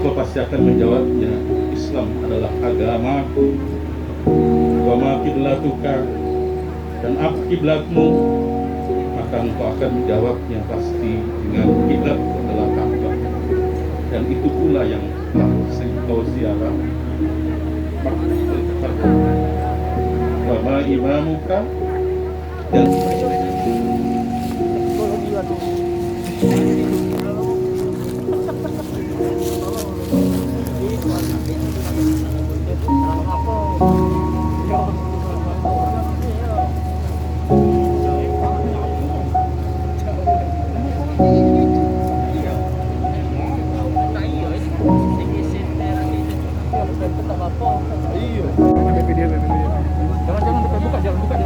Engkau pasti akan menjawabnya, Islam adalah agamaku. Wa ma kiblatuka, dan apa kiblatmu? Maka engkau akan menjawabnya pasti dengan kiblat adalah Ka'bah. Dan itu pula yang telah engkau ziarah. Wa ma imamuka, dan Jangan buka.